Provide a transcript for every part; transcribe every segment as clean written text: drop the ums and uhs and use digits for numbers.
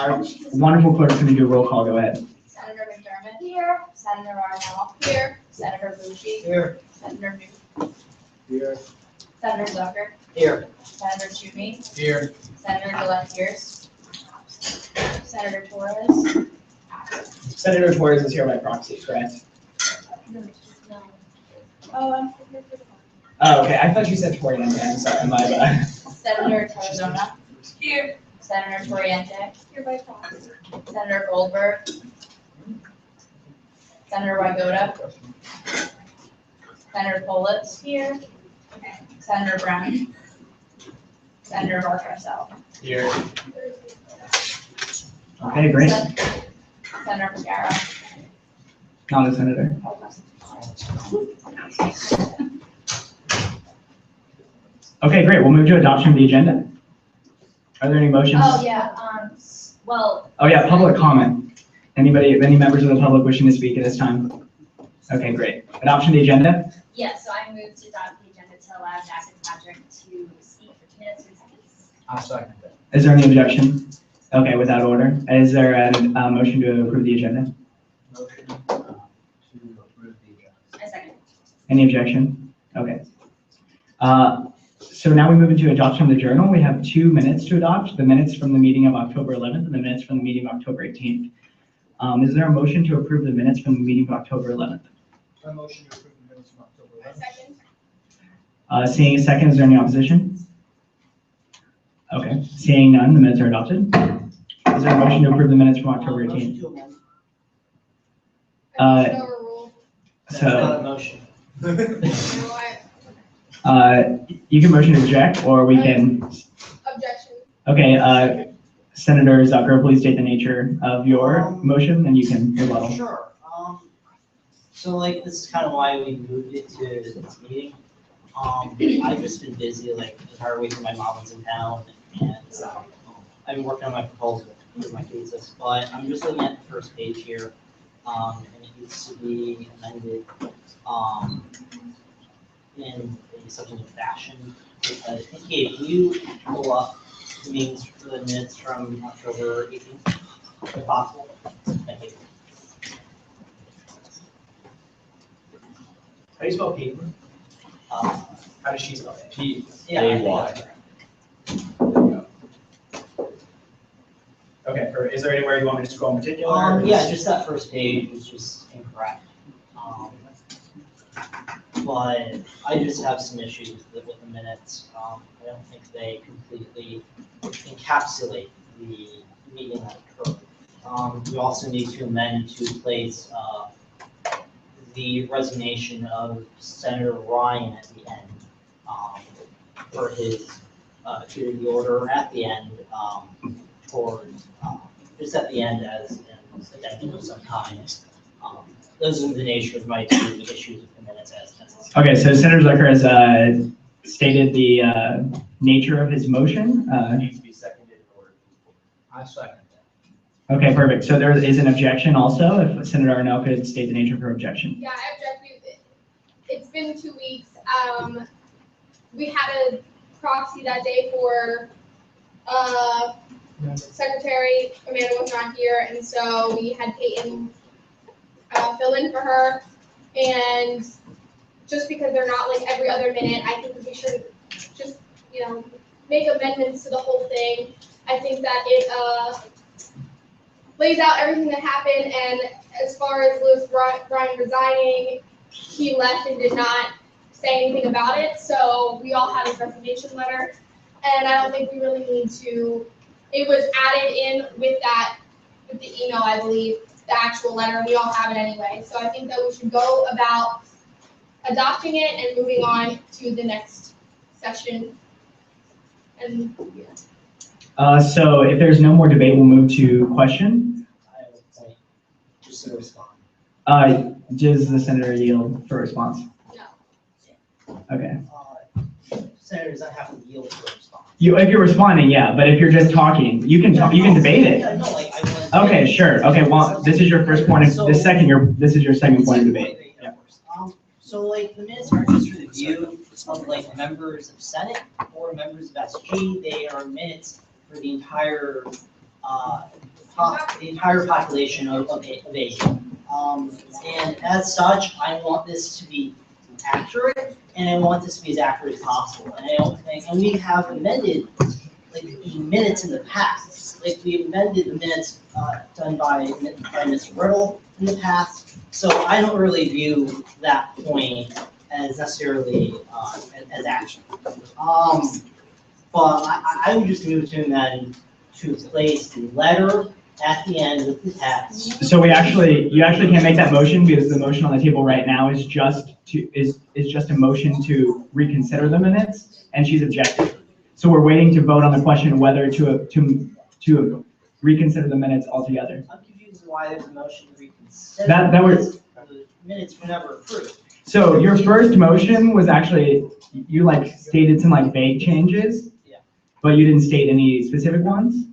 Our wonderful clerk's going to do a roll call. Go ahead. Senator McDermott. Here. Senator Arnall. Here. Senator Bucci. Here. Senator Newt. Here. Senator Zucker. Here. Senator Toomey. Here. Senator Gillette Pierce. Senator Torres. Senator Torres is here by proxy, correct? Oh, Oh, okay. I thought you said Toriente. I'm sorry. My bad. Senator Tarazona. Here. Senator Toriente. Here by proxy. Senator Goldberg. Senator Wygota. Senator Polis. Here. Senator Brown. Senator Barker. Here. Okay, great. Senator Pagara. Not a senator. Okay, great. We'll move to adoption of the agenda. Are there any motions? Oh, yeah, well. Oh, yeah, public comment. Anybody, any members of the public wishing to speak at this time? Okay, great. Adoption of the agenda? Yeah, so I moved to adopt the agenda to allow Jack and Patrick to speak for 2 minutes. I'll second that. Is there any objection? Okay, without order. Is there a motion to approve the agenda? Motion to approve the agenda. I second. Any objection? Okay. So now we move into adoption of the journal. We have 2 minutes to adopt, the minutes from the meeting of October 11th and the minutes from the meeting of October 18th. Is there a motion to approve the minutes from the meeting of October 11th? A motion to approve the minutes from October 11th. Second. Seeing a second, is there any opposition? Okay, seeing none, the minutes are adopted. Is there a motion to approve the minutes from October 18th? That's not So a motion. you can motion to reject, or we can. Objection. Okay, Senator Zucker, please state the nature of your motion, and you can rebuttal. Sure. So like, this is kind of why we moved it to this meeting. I've just been busy, like, the entire week when my mom was in town, and I've been working on my proposal for my thesis, but I'm just looking at the first page here, and it needs to be amended, in a substantive fashion. I think, Gabe, can you pull up the meetings for the minutes from October 18th, if possible? Thank you. How do you spell Pete? Uh, How does she spell it? P. Yeah. A-Y. Okay, is there anywhere you want me to scroll in particular? Yeah, just that first page was just incorrect. But I just have some issues with the minutes. I don't think they completely encapsulate the meeting that occurred. We also need to amend to place the resignation of Senator Ryan at the end for his to the order at the end towards just at the end as an addendum of some kind. Those are the nature of my two issues with the minutes as necessary. Okay, so Senator Zucker has stated the nature of his motion. It needs to be seconded in order. I second that. Okay, perfect. So there is an objection also, if Senator Arnell could state the nature of her objection. Yeah, I object. It's been 2 weeks. We had a proxy that day for Secretary Amanda was not here, and so we had Peyton fill in for her. And just because they're not like every other minute, I think we should just, make amendments to the whole thing. I think that it lays out everything that happened, and as far as Louis Bryan resigning, he left and did not say anything about it, so we all have his resignation letter, and I don't think we really need to, it was added in with the email, I believe, the actual letter, and we all have it anyway, so I think that we should go about adopting it and moving on to the next session, and, yeah. So if there's no more debate, we'll move to question. I have a point, just to respond. Does the senator yield for response? No. Okay. Senator does not have to yield to a response. If you're responding, yeah, but if you're just talking, you can talk, you can debate it. Yeah, no, like, I want. Okay, sure. Okay, well, this is your first point of, this is your second point of debate. Yeah. So like the minutes aren't just for the view of like members of Senate or members of SG, they are minutes for the entire the entire population of Asian. And as such, I want this to be accurate, and I want this to be as accurate as possible. And I don't think, and we have amended like the minutes in the past. Like we amended the minutes done by Mr. Riddle in the past. So I don't really view that point as necessarily as action. But I would just move to amend to place the letter at the end of the text. So you actually can't make that motion because the motion on the table right now is just a motion to reconsider the minutes, and she's objecting. So we're waiting to vote on the question whether to reconsider the minutes altogether. I'm confused why there's a motion to reconsider. The minutes were never approved. So your first motion was actually, you like stated some like vague changes. Yeah. But you didn't state any specific ones?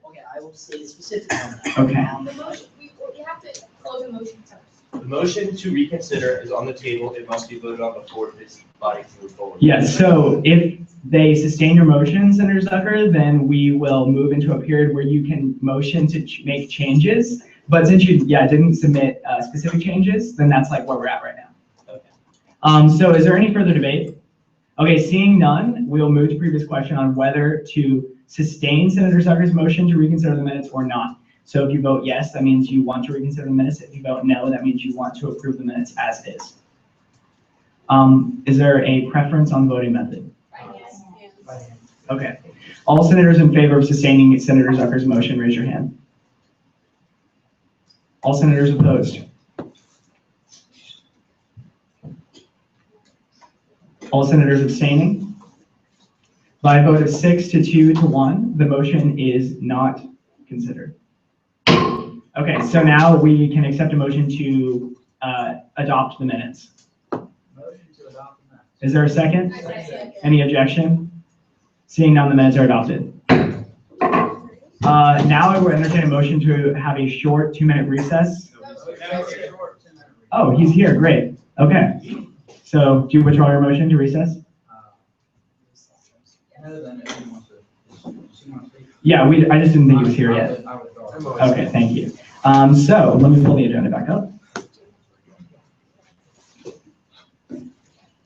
Okay, I will say the specific one. Okay. The motion, we have to close the motion first. The motion to reconsider is on the table. It must be voted on before this body can move forward. Yes, so if they sustain your motion, Senator Zucker, then we will move into a period where you can motion to make changes. But since you, didn't submit specific changes, then that's like where we're at right now. Okay. So is there any further debate? Okay, seeing none, we'll move to previous question on whether to sustain Senator Zucker's motion to reconsider the minutes or not. So if you vote yes, that means you want to reconsider the minutes. If you vote no, that means you want to approve the minutes as is. Is there a preference on voting method? Okay. All senators in favor of sustaining Senator Zucker's motion, raise your hand. All senators opposed? All senators abstaining? By a vote of 6 to 2 to 1, the motion is not considered. Okay, so now we can accept a motion to adopt the minutes. Motion to adopt the minutes. Is there a second? I second. Any objection? Seeing none, the minutes are adopted. Now I will entertain a motion to have a short 2-minute recess. Oh, he's here, great. Okay. So do you withdraw your motion to recess? Other than if you want to, does he want to speak? Yeah, I just didn't think he was here yet. I withdraw. Okay, thank you. So let me pull the agenda back up.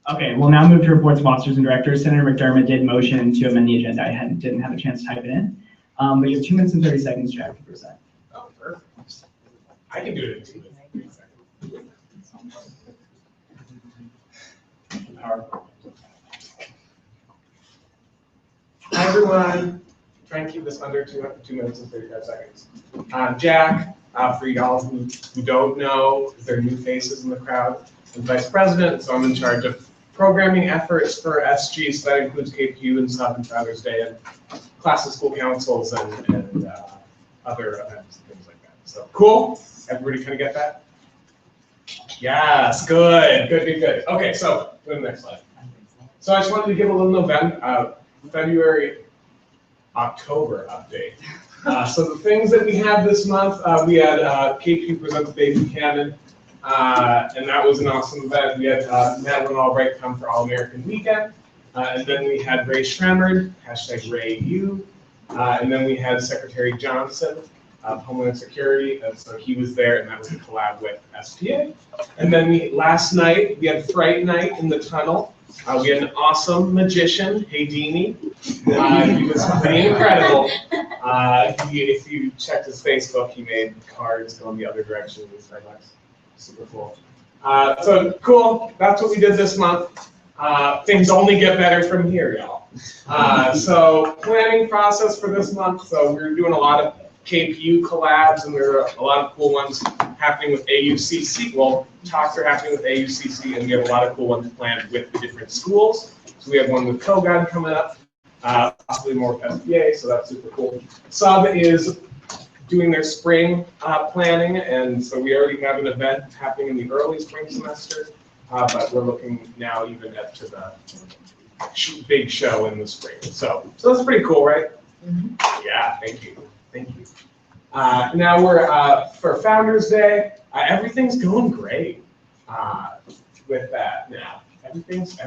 Okay, we'll now move to reports of officers and directors. Senator McDermott did motion to amend the agenda. I didn't have a chance to type it in. But you have 2 minutes and 30 seconds, Jack, to present. Oh, perfect. I can do it in 2 minutes. PowerPoint. Hi, everyone. Try and keep this under 2 minutes and 35 seconds. Jack, for y'all who don't know, there are new faces in the crowd. I'm vice president, so I'm in charge of programming efforts for SG, so that includes KPU and Southern Founders Day and class and school councils and other events and things like that. So cool. Everybody kind of get that? Yes, good. Okay, so go to the next slide. So I just wanted to give a little February, October update. So the things that we had this month, we had KPU present the Baby Buchanan, and that was an awesome event. We had Madeline Albright come for All-American Weekend, and then we had Ray Shremmerd, #RayU, and then we had Secretary Johnson of Homeland Security, and so he was there, and that was a collab with SPA. And then last night, we had Fright Night in the tunnel. We had an awesome magician, Houdini. He was pretty incredible. If you checked his Facebook, he made cards going the other direction with Starbucks. Super cool. So cool, that's what we did this month. Things only get better from here, y'all. So planning process for this month. So we're doing a lot of KPU collabs, and there are a lot of cool ones happening with AUCC. Well, talks are happening with AUCC, and we have a lot of cool ones planned with the different schools. So we have one with Kogod coming up, possibly more with SBA, so that's super cool. Sub is doing their spring planning, and so we already have an event happening in the early spring semester, but we're looking now even up to the big show in the spring. So that's pretty cool, right? Mm-hmm. Yeah, thank you. Now we're for Founders Day. Everything's going great with that now. Everything's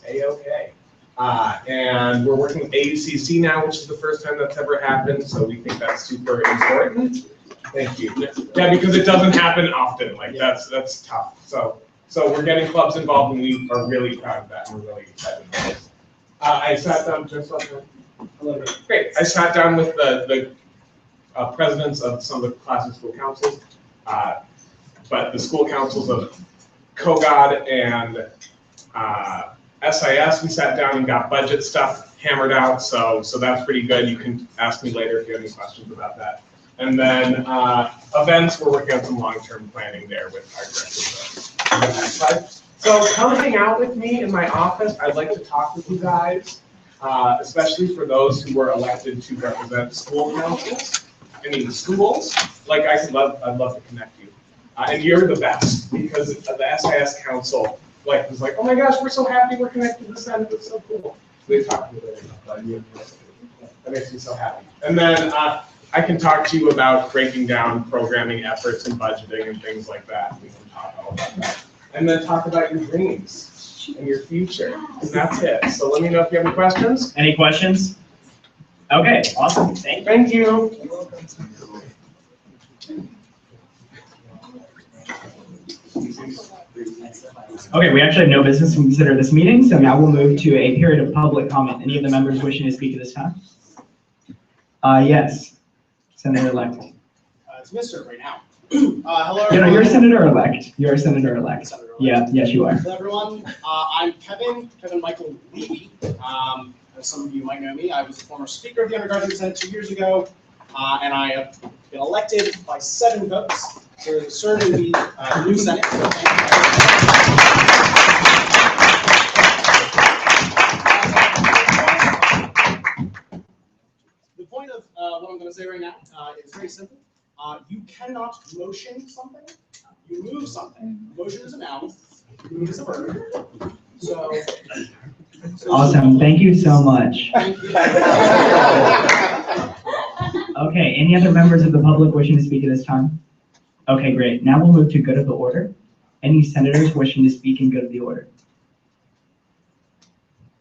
a-okay. And we're working with AUSG now, which is the first time that's ever happened, so we think that's super important. Thank you. Yeah, because it doesn't happen often, like that's tough. So we're getting clubs involved and we are really proud of that and we're really excited about this. I sat down, great. I sat down with the presidents of some of the classic school councils, but the school councils of COGOD and SIS, we sat down and got budget stuff hammered out, so that's pretty good. You can ask me later if you have any questions about that. And then events, we're working on some long-term planning there with our director. So come hang out with me in my office. I'd like to talk with you guys, especially for those who were elected to represent school councils. I mean, schools. Like I'd love to connect you. And you're the best because the SIS council was like, oh my gosh, we're so happy we're connected to the Senate. It's so cool. We talked to you later about that. That makes me so happy. And then I can talk to you about breaking down programming efforts and budgeting and things like that. We can talk all about that. And then talk about your dreams and your future. And that's it. So let me know if you have any questions. Any questions? Okay, awesome. Thank you. Okay, we actually have no business to consider this meeting, so now we'll move to a period of public comment. Any of the members wishing to speak at this time? Yes, Senator-elect. It's Mr. right now. Hello. No, you're Senator-elect. You're Senator-elect. Senator-elect. Yeah, yes, you are. Hello, everyone. I'm Kevin Michael Levy. As some of you might know me, I was a former Speaker of the Undergraduate Senate 2 years ago, and I have been elected by 7 votes to serve in the new Senate. So thank you. The point of what I'm going to say right now is very simple. You cannot motion something. You move something. Motion is a noun. Move is a verb. So. Awesome. Thank you so much. Thank you. Okay, any other members of the public wishing to speak at this time? Okay, great. Now we'll move to good of the order. Any senators wishing to speak in good of the order?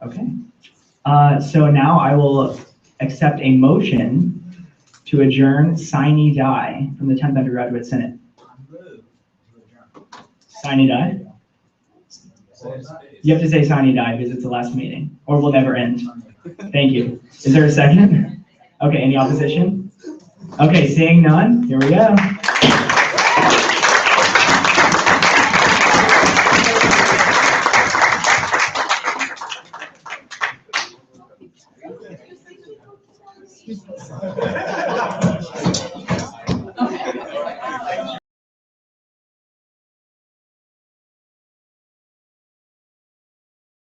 Okay. So now I will accept a motion to adjourn sine die from the 10th Undergraduate Senate. Sine die? You have to say sine die because it's the last meeting, or we'll never end. Thank you. Is there a second? Okay, any opposition? Okay, seeing none, here we go.